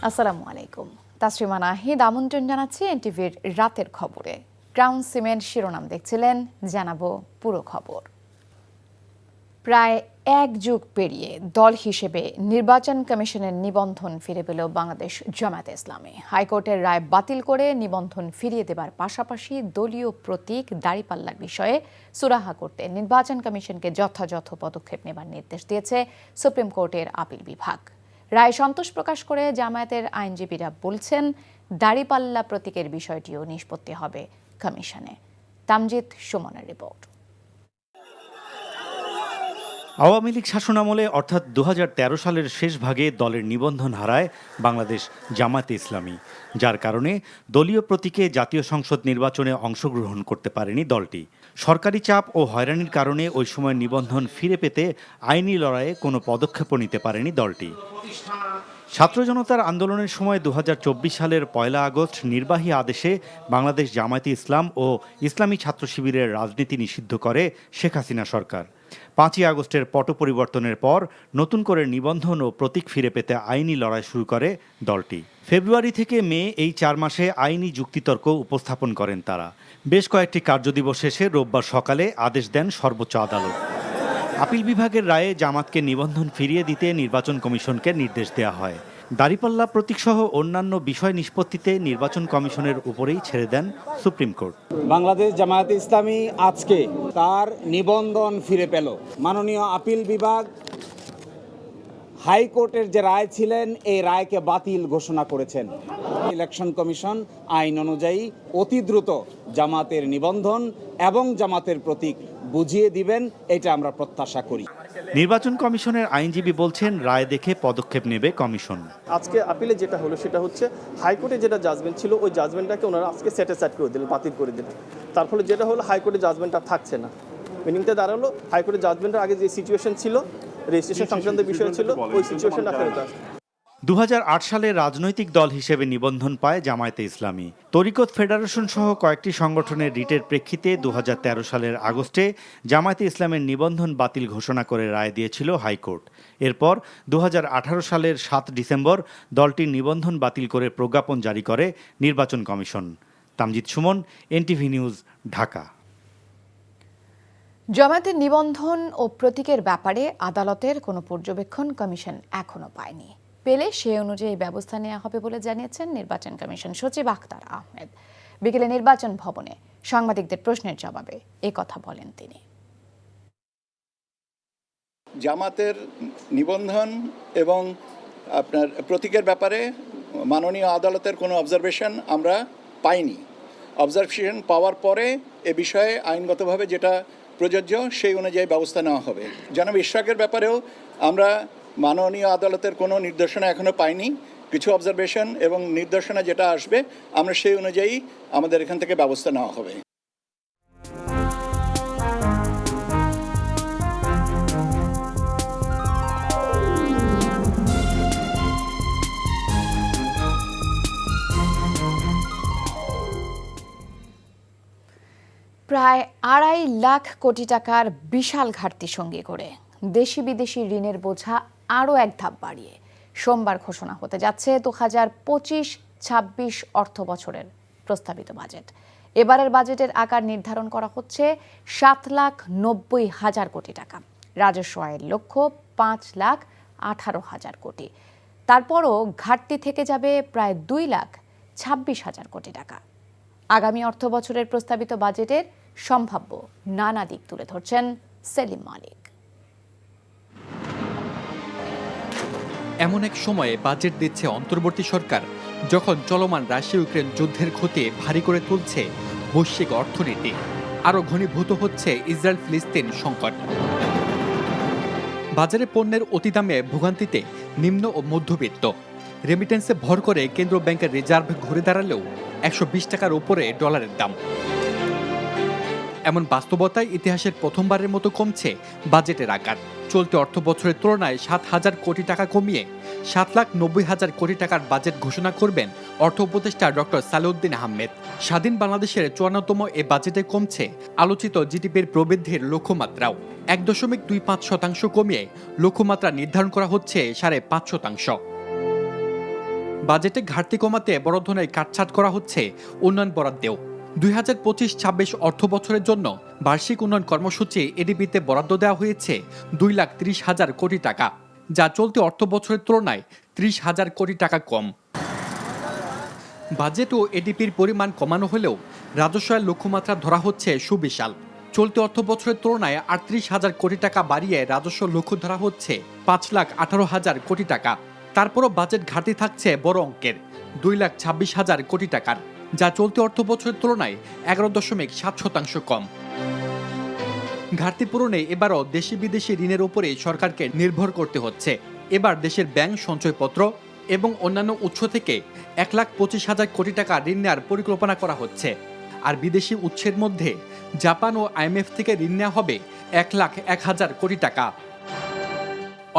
আসসালামু আলাইকুম। তাসরিমা নাহিদ আমন্ত্রণ জানাচ্ছি এনটিভির রাতের খবরে। ক্রাউন সিমেন্ট শিরোনাম দেখছিলেন, জানাবো পুরো খবর। প্রায় এক যুগ পেরিয়ে দল হিসেবে নির্বাচন কমিশনের নিবন্ধন ফিরে পেল বাংলাদেশ জামায়াতে ইসলামী। হাইকোর্টের রায় বাতিল করে নিবন্ধন ফিরিয়ে দেবার পাশাপাশি দলীয় প্রতীক দাঁড়িপাল্লার বিষয়ে সুরাহা করতে নির্বাচন কমিশনকে যথাযথ পদক্ষেপ নেবার নির্দেশ দিয়েছে সুপ্রিম কোর্টের আপিল বিভাগ। রায় সন্তোষ প্রকাশ করে জামায়াতের আইনজীবীরা বলছেন, দাঁড়িপাল্লা প্রতীকের বিষয়টিও নিষ্পত্তি হবে কমিশনে। তামজিদ সুমনের রিপোর্ট। আওয়ামী লীগ শাসনামলে অর্থাৎ ২০১৩ সালের শেষ ভাগে দলের নিবন্ধন হারায় বাংলাদেশ জামায়াতে ইসলামী, যার কারণে দলীয় প্রতীকে জাতীয় সংসদ নির্বাচনে অংশগ্রহণ করতে পারেনি দলটি। সরকারি চাপ ও হয়রানির কারণে ওই সময় নিবন্ধন ফিরে পেতে আইনি লড়াইয়ে কোনো পদক্ষেপও নিতে পারেনি দলটি। ছাত্র জনতার আন্দোলনের সময় ২০২৪ সালের ১ আগস্ট নির্বাহী আদেশে বাংলাদেশ জামায়াতে ইসলাম ও ইসলামী ছাত্র শিবিরের রাজনীতি নিষিদ্ধ করে শেখ হাসিনা সরকার। ৫ আগস্টের পট পরিবর্তনের পর নতুন করে নিবন্ধন ও প্রতীক ফিরে পেতে আইনি লড়াই শুরু করে দলটি। ফেব্রুয়ারি থেকে মে এই ৪ মাসে আইনি যুক্তিতর্ক উপস্থাপন করেন তারা। বেশ কয়েকটি কার্যদিবস শেষে রোববার সকালে আদেশ দেন সর্বোচ্চ আদালত। আপিল বিভাগের রায়ে জামাতকে নিবন্ধন ফিরিয়ে দিতে নির্বাচন কমিশনকে নির্দেশ দেওয়া হয়। দাঁড়িপাল্লা প্রতীকসহ অন্যান্য বিষয় নিষ্পত্তিতে নির্বাচন কমিশনের উপরেই ছেড়ে দেন সুপ্রিম কোর্ট। বাংলাদেশ জামায়াতে ইসলামী আজকে তার নিবন্ধন ফিরে পেল। মাননীয় আপিল বিভাগ হাইকোর্টের যে রায় ছিলেন, এই রায়কে বাতিল ঘোষণা করেছেন। ইলেকশন কমিশন আইন অনুযায়ী অতি দ্রুত জামাতের নিবন্ধন এবং জামাতের প্রতীক বুঝিয়ে দিবেন, এটা আমরা প্রত্যাশা করি। নির্বাচন কমিশনের আইনজীবী বলছেন, রায় দেখে পদক্ষেপ নেবে কমিশন। আজকে আপিলে যেটা হলো সেটা হচ্ছে হাইকোর্টে যেটা জাজমেন্ট ছিল, ওই জাজমেন্টটাকে ওনারা আজকে সেটিসফাইড করে দিলেন, বাতিল করে দিলেন। তার ফলে যেটা হলো হাইকোর্টের জাজমেন্টটা থাকছে না। মিনিংটা দাঁড়ালো হাইকোর্টের জাজমেন্টের আগে যে সিচুয়েশন ছিল, রেজিস্ট্রেশন সংক্রান্ত বিষয় ছিল, ওই সিচুয়েশনটা ফেরত আসে। ২০০৮ সালে রাজনৈতিক দল হিসেবে নিবন্ধন পায় জামায়াতে ইসলামী। তরিকত ফেডারেশন সহ কয়েকটি সংগঠনের রিটের প্রেক্ষিতে ২০১৩ সালের আগস্টে জামায়াতে ইসলামের নিবন্ধন বাতিল ঘোষণা করে রায় দিয়েছিল হাইকোর্ট। এরপর ২০১৮ সালের ৭ ডিসেম্বর দলটির নিবন্ধন বাতিল করে প্রজ্ঞাপন জারি করে নির্বাচন commission. Tamjid Suman, NTV news, Dhaka. জামায়াতের নিবন্ধন ও প্রতীকের ব্যাপারে আদালতের কোনো পর্যবেক্ষণ কমিশন এখনো পায়নি। পেলে সে অনুযায়ী ব্যবস্থা নেওয়া হবে বলে জানিয়েছেন নির্বাচন কমিশন সচিব আখতার আহমেদ। বিকেলে নির্বাচন ভবনে সাংবাদিকদের প্রশ্নের জবাবে এ কথা বলেন তিনি। জামাতের নিবন্ধন এবং আপনার প্রতীকের ব্যাপারে মাননীয় আদালতের কোনো অবজারভেশন আমরা পাইনি। অবজারভেশন পাওয়ার পরে এ বিষয়ে আইনগতভাবে যেটা প্রযোজ্য সেই অনুযায়ী ব্যবস্থা নেওয়া হবে। জনাব ইশরাকের ব্যাপারেও আমরা মাননীয় আদালতের কোনো নির্দেশনা এখনো পাইনি। কিছু অবজারভেশন এবং নির্দেশনা যেটা আসবে আমরা সেই অনুযায়ী আমাদের এখান থেকে ব্যবস্থা নেওয়া হবে। প্রায় ২.৫ লাখ কোটি টাকার বিশাল ঘাটতি সঙ্গে করে দেশি বিদেশি ঋণের বোঝা আরও এক ধাপ বাড়িয়ে সোমবার ঘোষণা হতে যাচ্ছে ২০২৫-২৬ অর্থ বছরের প্রস্তাবিত বাজেট। এবারের বাজেটের আকার নির্ধারণ করা হচ্ছে ৭,৯০,০০০ কোটি টাকা। রাজস্ব আয়ের লক্ষ্য ৫,১৮,০০০ কোটি। তারপরও ঘাটতি থেকে যাবে প্রায় ২,২৬,০০০ কোটি টাকা। আগামী অর্থ বছরের প্রস্তাবিত বাজেটের সম্ভাব্য নানা দিক তুলে ধরছেন সেলিম মালিক। এমন এক সময়ে বাজেট দিচ্ছে অন্তর্বর্তী সরকার, যখন চলমান রাশিয়া ইউক্রেন যুদ্ধের ক্ষতি ভারী করে তুলছে বৈশ্বিক অর্থনীতি। আরও ঘনীভূত হচ্ছে ইসরায়েল ফিলিস্তিন সংকট। বাজারে পণ্যের অতিদামে ভোগান্তিতে নিম্ন ও মধ্যবিত্ত। রেমিটেন্সে ভর করে কেন্দ্রীয় ব্যাংকের রিজার্ভ ঘুরে দাঁড়ালেও ১২০ টাকার উপরে ডলারের দাম। এমন বাস্তবতায় ইতিহাসের প্রথমবারের মতো কমছে বাজেটের আকার। চলতি অর্থ বছরের তুলনায় ৭,০০০ কোটি টাকা কমিয়ে ৭,৯০,০০০ কোটি টাকার বাজেট ঘোষণা করবেন অর্থ উপদেষ্টা ডক্টর সালেউদ্দিন আহমেদ। স্বাধীন বাংলাদেশের ৫৪তম এ বাজেটে কমছে আলোচিত জিডিপির প্রবৃদ্ধির লক্ষ্যমাত্রাও। ১.২৫% কমিয়ে লক্ষ্যমাত্রা নির্ধারণ করা হচ্ছে ৫.৫%। বাজেটে ঘাটতি কমাতে বড় ধরনের কাটছাট করা হচ্ছে উন্নয়ন বরাদ্দেও। 2025-26 অর্থ বছরের জন্য বার্ষিক উন্নয়ন কর্মসূচি এডিবিতে বরাদ্দ দেওয়া হয়েছে 2,30,000 কোটি টাকা, যা চলতি অর্থ বছরের তুলনায় 30,000 কোটি টাকা কম। বাজেট ও এডিপির পরিমাণ কমানো হলেও রাজস্বের লক্ষ্যমাত্রা ধরা হচ্ছে সুবিশাল। চলতি অর্থ বছরের তুলনায় 38,000 কোটি টাকা বাড়িয়ে রাজস্ব লক্ষ্য ধরা হচ্ছে 5,18,000 কোটি টাকা। তারপরও বাজেট ঘাটতি থাকছে বড় অঙ্কের 2,26,000 কোটি টাকার, যা চলতি অর্থ বছরের তুলনায় 11.7% কম। ঘাটতি পূরণে এবারও দেশি বিদেশি ঋণের উপরে সরকারকে নির্ভর করতে হচ্ছে। এবার দেশের ব্যাংক সঞ্চয়পত্র এবং অন্যান্য উৎস থেকে 1,25,000 কোটি টাকা ঋণ নেওয়ার পরিকল্পনা করা হচ্ছে। আর বিদেশি উৎসের মধ্যে জাপান ও IMF থেকে ঋণ নেওয়া হবে 1,01,000 কোটি টাকা।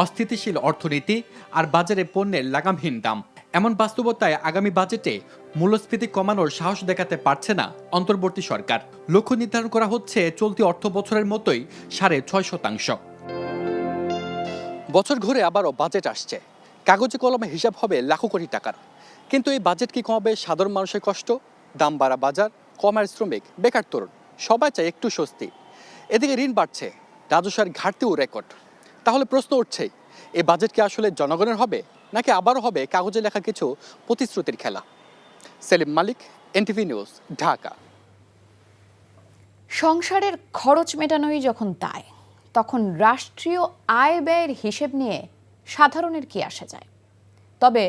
অস্থিতিশীল অর্থনীতি আর বাজারে পণ্যের লাগামহীন দাম, এমন বাস্তবতায় আগামী বাজেটে মূল্যস্ফীতি কমানোর সাহস দেখাতে পারছে না অন্তর্বর্তী সরকার। লক্ষ্য নির্ধারণ করা হচ্ছে চলতি অর্থ বছরের মতোই 6.5%। বছর ঘুরে আবারও বাজেট আসছে, কাগজে কলমে হিসাব হবে লাখো কোটি টাকার। কিন্তু এই বাজেট কি কমাবে সাধারণ মানুষের কষ্ট? দাম বাড়া বাজার, কমার শ্রমিক, বেকার তরুণ সবাই চায় একটু স্বস্তি। এদিকে ঋণ বাড়ছে, রাজস্বের ঘাটতিও রেকর্ড। তাহলে প্রশ্ন উঠছেই, এই বাজেট কি আসলে জনগণের হবে, নাকি আবারও হবে কাগজে লেখা কিছু প্রতিশ্রুতির খেলা? সেলিম মালিক, NTV নিউজ, ঢাকা। সংসারের খরচ মেটানোই যখন দায়, তখন রাষ্ট্রীয় আয় ব্যয়ের হিসেব নিয়ে সাধারণের কি আসে যায়? তবে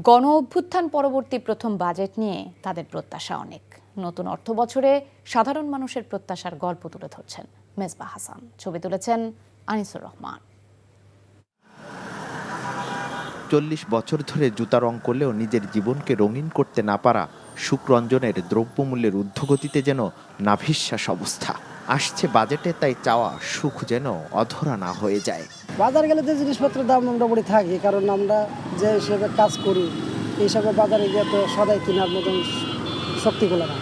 গণ অভ্যুত্থান পরবর্তী প্রথম বাজেট নিয়ে তাদের প্রত্যাশা অনেক। নতুন অর্থ বছরে সাধারণ মানুষের প্রত্যাশার গল্প তুলে ধরছেন মেজবা হাসান, ছবি তুলেছেন আনিসুর রহমান। 40 বছর ধরে জুতা রং করলেও নিজের জীবনকে রঙিন করতে না পারা সুখরঞ্জনের দ্রব্যমূল্যের ঊর্ধ্বগতিতে যেন নাভিশ্বাস অবস্থা। আসছে বাজেটে, তাই চাওয়া সুখ যেন অধরা না হয়ে যায়। বাজার গেলে যে জিনিসপত্রের দাম মোটামুটি থাকে, কারণ আমরা যে হিসেবে কাজ করি এই হিসাবে বাজারে গিয়ে তো সদাই কেনার মতন শক্তিগুলো না।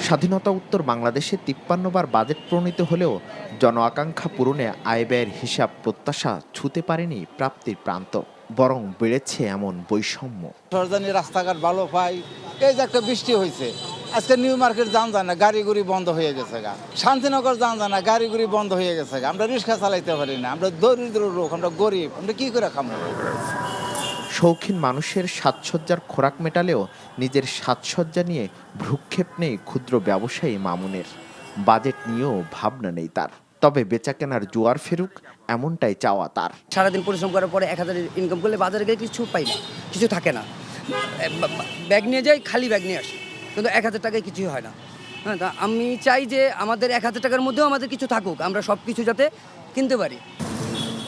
স্বাধীনতা উত্তর বাংলাদেশে 53 বার বাজেট প্রণীত হলেও জন আকাঙ্ক্ষা পূরণে আয় ব্যয়ের হিসাব প্রত্যাশা ছুঁতে পারেনি প্রাপ্তির প্রান্ত, বরং বেড়েছে এমন বৈষম্য। সরজানি রাস্তাঘাট ভালো পাই, এই যে একটা বৃষ্টি হয়েছে, আজকে নিউ মার্কেট যান যায় না, গাড়ি গুড়ি বন্ধ হয়ে গেছে গা। শান্তিনগর যান যায় না, গাড়ি গুড়ি বন্ধ হয়ে গেছে গা। আমরা রিক্সা চালাইতে পারি না, আমরা দরিদ্র লোক, আমরা গরিব, আমরা কি করে খাবো? শৌখিন মানুষের সাজসজ্জার খোরাক মেটালেও নিজের সাজসজ্জা নিয়ে ভ্রুক্ষেপ নেই ক্ষুদ্র ব্যবসায়ী মামুনের। বাজেট নিয়েও ভাবনা নেই তার, তবে বেচাকেনার জোয়ার ফেরুক এমনটাই চাওয়া তার। সারাদিন পরিশ্রম করার পরে 1,000 ইনকাম করলে বাজারে গেলে কিছু পাই না, কিছু থাকে না। ব্যাগ নিয়ে যাই, খালি ব্যাগ নিয়ে আসি, কিন্তু 1,000 টাকায় কিছুই হয় না। হ্যাঁ, তা আমি চাই যে আমাদের 1,000 টাকার মধ্যেও আমাদের কিছু থাকুক, আমরা সব কিছু যাতে কিনতে পারি।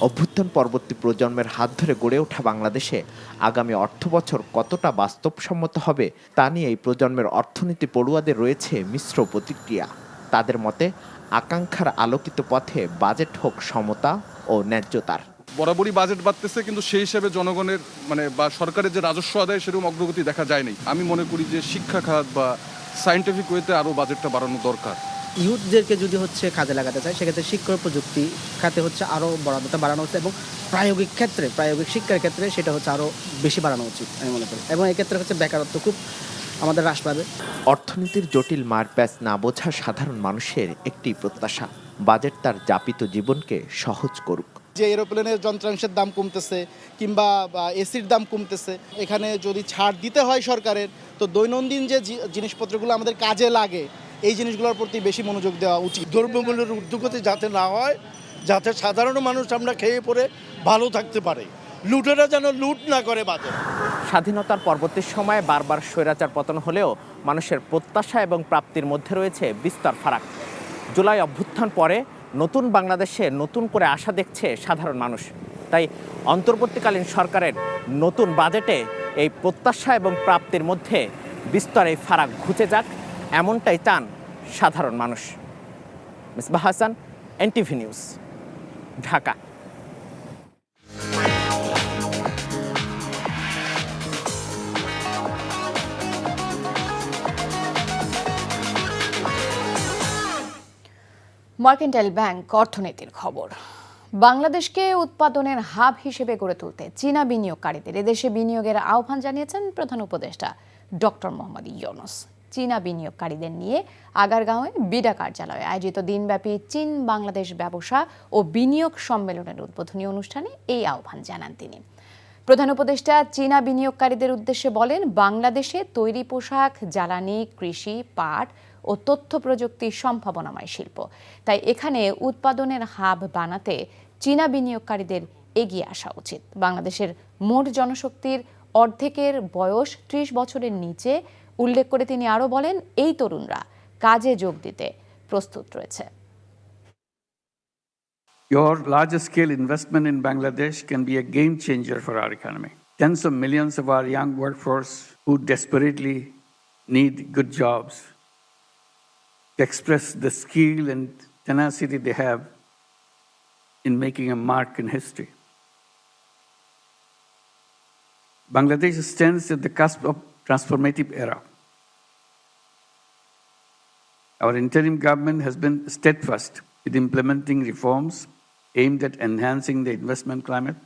অভ্যুত্থান পরবর্তী প্রজন্মের হাত ধরে গড়ে ওঠা বাংলাদেশে আগামী অর্থবছর কতটা বাস্তবসম্মত হবে তা নিয়ে এই প্রজন্মের অর্থনীতি পড়ুয়াদের রয়েছে মিশ্র প্রতিক্রিয়া। তাদের মতে আকাঙ্ক্ষার আলোকিত পথে বাজেট হোক সমতা ও ন্যায্যতার। বরাবরই বাজেট বাড়তেছে, কিন্তু সেই হিসেবে জনগণের বা সরকারের যে রাজস্ব আদায় সেরকম অগ্রগতি দেখা যায়নি। আমি মনে করি যে শিক্ষা খাত বা সায়েন্টিফিক ওয়েতে আরও বাজেটটা বাড়ানো দরকার। ইউথদেরকে যদি কাজে লাগাতে চায়, সেক্ষেত্রে শিক্ষা প্রযুক্তি খাতে আরও বরাদ্দটা বাড়ানো হচ্ছে, এবং প্রায়োগিক শিক্ষার ক্ষেত্রে সেটা আরও বেশি বাড়ানো উচিত আমি মনে করি। এবং এক্ষেত্রে বেকারত্ব খুব আমাদের হ্রাস পাবে। অর্থনীতির জটিল মারপ্যাচ না বোঝা সাধারণ মানুষের একটি প্রত্যাশা, বাজেট তার যাপিত জীবনকে সহজ করুক। যে এরোপ্লেনের যন্ত্রাংশের দাম কমতেছে কিংবা এসির দাম কমতেছে, এখানে যদি ছাড় দিতে হয় সরকারের, তো দৈনন্দিন যে জিনিসপত্রগুলো আমাদের কাজে লাগে এই জিনিসগুলোর প্রতি বেশি মনোযোগ দেওয়া উচিত। দ্রব্যমূল্যের ঊর্ধ্বগতি যাতে না হয়, যাতে সাধারণ মানুষ আমরা খেয়ে পরে ভালো থাকতে পারে, লুটেরা যেন লুট না করে বাজেট। স্বাধীনতার পরবর্তী সময়ে বারবার স্বৈরাচার পতন হলেও মানুষের প্রত্যাশা এবং প্রাপ্তির মধ্যে রয়েছে বিস্তর ফারাক। জুলাই অভ্যুত্থান পরে নতুন বাংলাদেশে নতুন করে আশা দেখছে সাধারণ মানুষ। তাই অন্তর্বর্তীকালীন সরকারের নতুন বাজেটে এই প্রত্যাশা এবং প্রাপ্তির মধ্যে বিস্তর এই ফারাক ঘুচে যাক, এমনটাই চান সাধারণ মানুষ। Mezba Hasan, NTV news, Dhaka. Mercantile bank অর্থনীতির খবর। বাংলাদেশকে উৎপাদনের হাব হিসেবে গড়ে তুলতে চীনা বিনিয়োগকারীদের এদেশে বিনিয়োগের আহ্বান জানিয়েছেন প্রধান উপদেষ্টা ডক্টর মোহাম্মদ ইউনূস। চীনা বিনিয়োগকারীদের নিয়ে আগারগাঁওয়ে বিডা কার্যালয়ে আয়োজিত দিনব্যাপী চীন বাংলাদেশ ব্যবসা ও বিনিয়োগ সম্মেলনের উদ্বোধনী অনুষ্ঠানে এই আহ্বান জানান তিনি। প্রধান উপদেষ্টা চীনা বিনিয়োগকারীদের উদ্দেশ্যে বলেন, বাংলাদেশে তৈরি পোশাক, জ্বালানি, কৃষি, পাট ও তথ্য প্রযুক্তি সম্ভাবনাময় শিল্প, তাই এখানে উৎপাদনের হাব বানাতে চীনা বিনিয়োগকারীদের এগিয়ে আসা উচিত। বাংলাদেশের মোট জনশক্তির অর্ধেকের বয়স ৩০ বছরের নিচে উল্লেখ করে তিনি আরও বলেন, এই তরুণরা কাজে যোগ দিতে প্রস্তুত রয়েছে। Your large-scale investment in Bangladesh can be a game changer for our economy. Tens of millions of our young workforce who desperately need good jobs to express the skill and tenacity they have in making a mark in history. Bangladesh stands at the cusp of transformative era. Our interim government has been steadfast in implementing reforms aimed at enhancing the investment climate.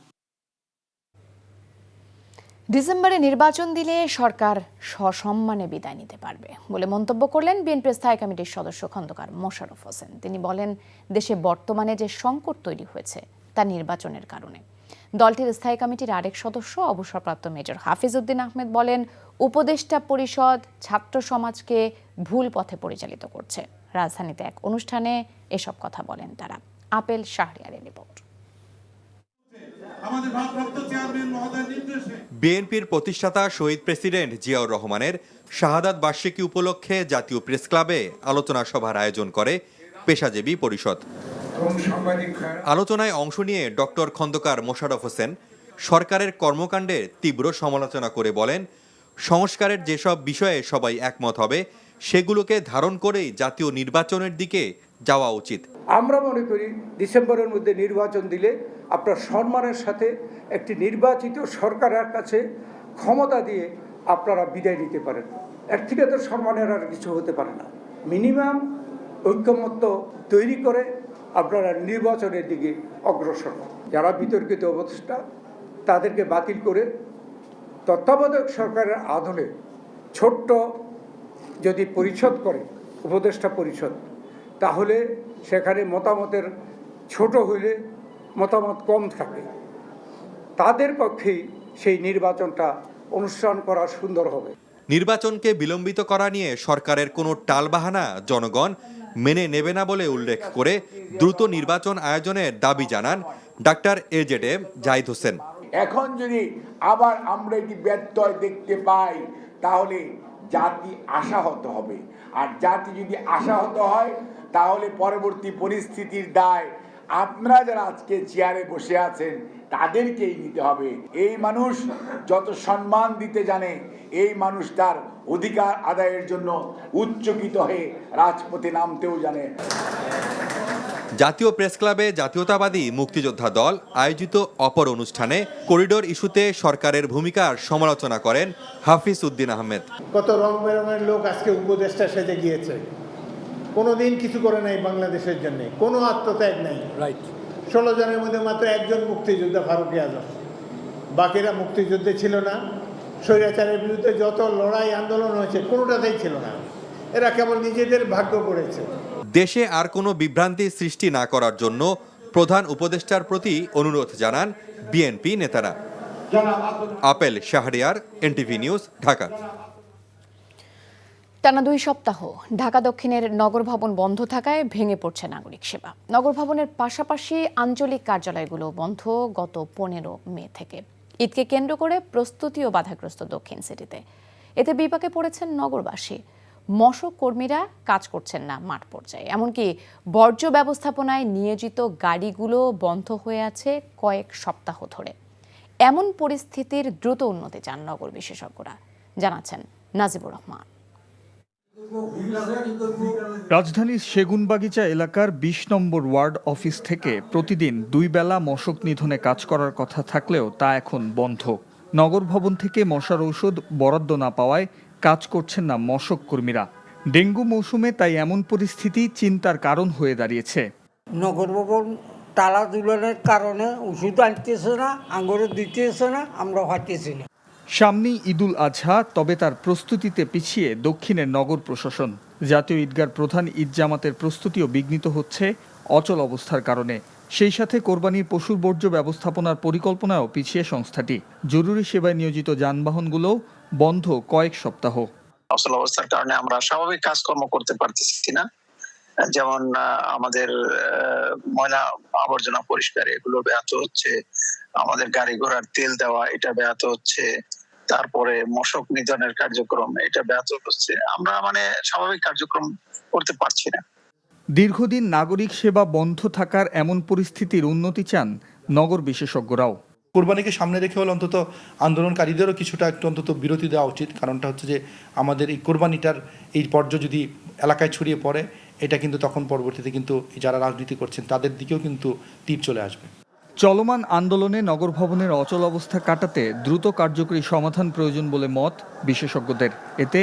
ডিসেম্বরে নির্বাচন দিলে সরকার সসম্মানে বিদায় নিতে পারবে বলে মন্তব্য করলেন বিএনপির স্থায়ী কমিটির সদস্য খন্দকার মোশাররফ হোসেন। তিনি বলেন, দেশে বর্তমানে যে সংকট তৈরি হয়েছে তা নির্বাচনের কারণে। দলটির স্থায়ী কমিটির আরেক সদস্য অবসরপ্রাপ্ত মেজর হাফিজ উদ্দিন আহমেদ বলেন, উপদেষ্টা পরিষদ ছাত্র সমাজকে ভুল পথে পরিচালিত করছে। রাজধানীতে এক অনুষ্ঠানে এসব কথা বলেন তারা। আপেল শাহরিয়ারের রিপোর্ট। বিএনপির প্রতিষ্ঠাতা শহীদ প্রেসিডেন্ট জিয়াউর রহমানের শাহাদাত বার্ষিকী উপলক্ষে জাতীয় প্রেস ক্লাবে আলোচনা সভার আয়োজন করে পেশাজীবী পরিষদ। আলোচনায় অংশ নিয়ে ডক্টর খন্দকার মোশাররফ হোসেন সরকারের কর্মকাণ্ডের তীব্র সমালোচনা করে বলেন, সংস্কারের যেসব বিষয়ে সবাই একমত হবে সেগুলোকে ধারণ করেই জাতীয় নির্বাচনের দিকে যাওয়া উচিত। আমরা মনে করি ডিসেম্বরের মধ্যে নির্বাচন দিলে আপনার সম্মানের সাথে একটি নির্বাচিত সরকারের কাছে ক্ষমতা দিয়ে আপনারা বিদায় নিতে পারেন। এর থেকে তো সম্মানের আর কিছু হতে পারে না। মিনিমাম ঐক্যমত্য তৈরি করে আপনারা নির্বাচনের দিকে অগ্রসর হন। যারা বিতর্কিত উপদেষ্টা তাদেরকে বাতিল করে তত্ত্বাবধায়ক সরকারের আদলে ছোট্ট যদি পরিষদ করে উপদেষ্টা পরিষদ, তাহলে সেখানে মতামতের ছোট হইলে মতামত কম থাকে, তাদের পক্ষেই সেই নির্বাচনটা অনুষ্ঠান করা সুন্দর হবে। নির্বাচনকে বিলম্বিত করা নিয়ে সরকারের কোনো টালবাহানা জনগণ মেনে নেবে না বলে উল্লেখ করে দ্রুত নির্বাচন আয়োজনের দাবি জানান ডাক্তার এজেডএম জাহিদ হোসেন। এখন যদি আবার আমরা এটি ব্যত্যয় দেখতে পাই তাহলে জাতি আশাহত হবে, আর জাতি যদি আশাহত হয় তাহলে পরবর্তী পরিস্থিতির দায় আপনারা যারা আজকে চেয়ারে বসে আছেন তাদেরকেই নিতে হবে। এই মানুষ যত সম্মান দিতে জানে, এই মানুষ তার অধিকার আদায়ের জন্য উচ্চকিত হয়ে রাজপথে নামতেও জানে। জাতীয় প্রেস ক্লাবে জাতীয়তাবাদী মুক্তিযোদ্ধা দল আয়োজিত অপর অনুষ্ঠানে করিডোর ইস্যুতে সরকারের ভূমিকার সমালোচনা করেন হাফিজ উদ্দিন আহমেদ। কত রং বেরঙের লোক আজকে উপদেষ্টা সেজে গিয়েছে, কোনোদিন কিছু করে নাই বাংলাদেশের জন্য, কোনো আত্মত্যাগ নাই। রাইট, 16 জনের মধ্যে মাত্র একজন মুক্তিযোদ্ধা ফারুকী আজম, বাকিরা মুক্তিযুদ্ধে ছিল না। স্বৈরাচারের বিরুদ্ধে যত লড়াই আন্দোলন হয়েছে কোনোটাতেই ছিল না, এরা কেবল নিজেদের ভাগ্য করেছে। দেশে আর কোনো বিভ্রান্তি সৃষ্টি না করার জন্য প্রধান উপদেষ্টার প্রতি অনুরোধ জানান বিএনপি নেতারা। Apple Shahriar, NTV news, Dhaka. টানা 2 সপ্তাহ ঢাকা দক্ষিণের নগর ভবন বন্ধ থাকায় ভেঙে পড়ছে নাগরিক সেবা। নগর ভবনের পাশাপাশি আঞ্চলিক কার্যালয়গুলো বন্ধ গত 15 মে থেকে। ঈদকে কেন্দ্র করে প্রস্তুতিও বাধাগ্রস্ত দক্ষিণ সিটিতে। এতে বিপাকে পড়েছেন নগরবাসী। মশক কর্মীরা কাজ করছেন না মাঠ পর্যায়ে, এমনকি বর্জ্য ব্যবস্থাপনায় নিয়োজিত গাড়িগুলো বন্ধ হয়ে আছে কয়েক সপ্তাহ ধরে। এমন পরিস্থিতির দ্রুত উন্নতি চান নগর বিশেষজ্ঞরা, জানাচ্ছেন নাজিবুর রহমান। রাজধানীর সেগুনবাগিচা এলাকার 20 নম্বর ওয়ার্ড অফিস থেকে প্রতিদিন 2 বেলা মশক নিধনে কাজ করার কথা থাকলেও তা এখন বন্ধ। নগর ভবন থেকে মশার ঔষধ বরাদ্দ না পাওয়ায় কাজ করছেন না মশক কর্মীরা। ডেঙ্গু মৌসুমে তাই এমন পরিস্থিতি চিন্তার কারণ হয়ে দাঁড়িয়েছে। নগর ভবন তালা দুলনের কারণে ওষুধ আনতেছে না, আঙ্গুরে দিতেছে না, আমরা হাঁটতেছি না। সামনেই ঈদুল আজহা, তবে তার প্রস্তুতিতে পিছিয়ে দক্ষিণের নগর প্রশাসন। জাতীয় ঈদগার প্রধান ঈদ জামাতের প্রস্তুতিও বিঘ্নিত হচ্ছে অচল অবস্থার কারণে। সেই সাথে কোরবানির পশুর বর্জ্য ব্যবস্থাপনার পরিকল্পনাও পিছিয়ে সংস্থাটি। জরুরি সেবায় নিয়োজিত যানবাহনগুলোও বন্ধ কয়েক সপ্তাহ। অচল অবস্থার কারণে আমরা স্বাভাবিক কাজকর্ম করতে পারতেছি না, যেমন আমাদের ময়লা আবর্জনা পরিষ্কার এগুলো ব্যাহত হচ্ছে, আমাদের গাড়ি ঘোড়ার তেল দেওয়া এটা ব্যাহত হচ্ছে, তারপরে মশক নিধনের কার্যক্রম এটা ব্যাহত হচ্ছে। আমরা স্বাভাবিক কার্যক্রম করতে পারছি না। দীর্ঘদিন নাগরিক সেবা বন্ধ থাকার এমন পরিস্থিতির উন্নতি চান নগর বিশেষজ্ঞরাও। কোরবানিকে সামনে রেখে হলে অন্তত আন্দোলনকারীদেরও কিছুটা একটু অন্তত বিরতি দেওয়া উচিত। কারণটা হচ্ছে যে আমাদের এই কোরবানিটার এই পর্যায় যদি এলাকায় ছড়িয়ে পড়ে, এটা কিন্তু তখন পরবর্তীতে কিন্তু যারা রাজনীতি করছেন তাদের দিকেও কিন্তু তীর চলে আসবে। চলমান আন্দোলনে নগর ভবনের অচল অবস্থা কাটাতে দ্রুত কার্যকরী সমাধান প্রয়োজন বলে মত বিশেষজ্ঞদের। এতে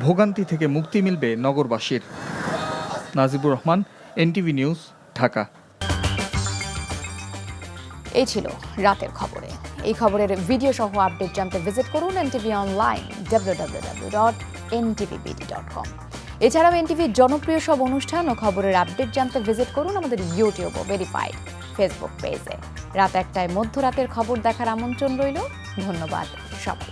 ভোগান্তি থেকে মুক্তি মিলবে নগরবাসীর। Najibur Rahman, NTV news, Dhaka. এই ছিল রাতের খবরে। এই খবরের ভিডিও সহ আপডেট জানতে ভিজিট করুন এনটিভি অনলাইন www.ntvbd.com। এছাড়াও এনটিভির জনপ্রিয় সব অনুষ্ঠান ও খবরের আপডেট জানতে ভিজিট করুন আমাদের ইউটিউব ও ভেরিফাইড ফেসবুক পেজে। রাত 1টায় মধ্যরাতের খবর দেখার আমন্ত্রণ রইল। ধন্যবাদ সবাই।